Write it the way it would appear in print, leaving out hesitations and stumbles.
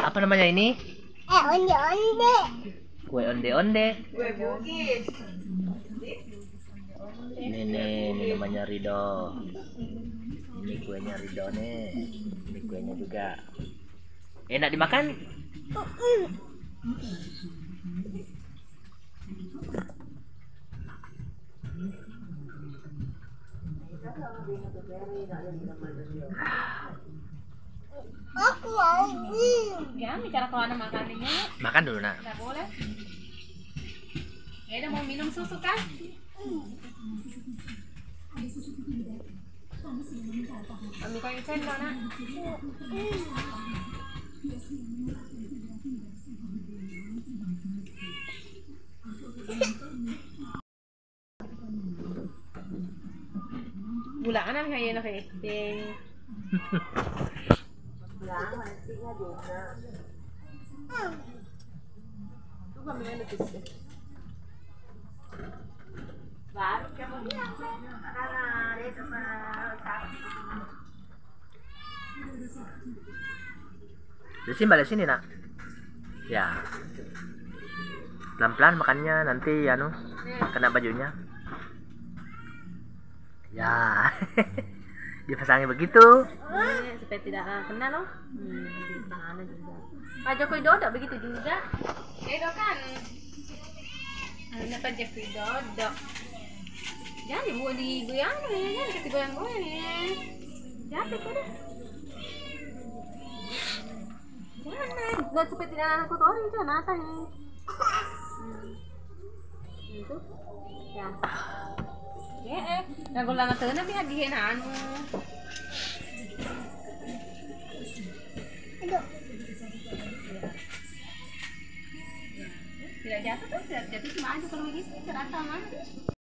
Apa namanya ini? Onde-onde. Kue onde-onde. Kue Bugis. Ini nih minumannya Rido. Ini kuenya Rido nih. Ini kuenya juga. Enak dimakan? Aku lagi. Ya, bicara kalau anak makanannya. Makan dulu nak. Nggak boleh. Ya udah mau minum susu kan? Ambil kain sendok nak. Gula ka na kayo nakiting. Itu kami yang lebih sih. Baru kamu Jadi balik sini nak. Ya. Pelan-pelan makannya nanti anu kena bajunya. Ya. Dipasangin begitu. supaya tidak kena loh. Di tangannya juga. Pak Jokowi Dodo begitu juga. Dodo kan. Ada Pak Jokowi Dodo. Jangan dibuat digoyang nih, jangan dikasih goyang-goyang nih. Jatuh kok dah. Jangan, supaya tidak ada kotoran itu nata nih. Itu, ya. Yang gulang itu na bihagihin anu. Tidak jatuh tuh, tidak jatuh cuma aja kalau begitu, rata mah.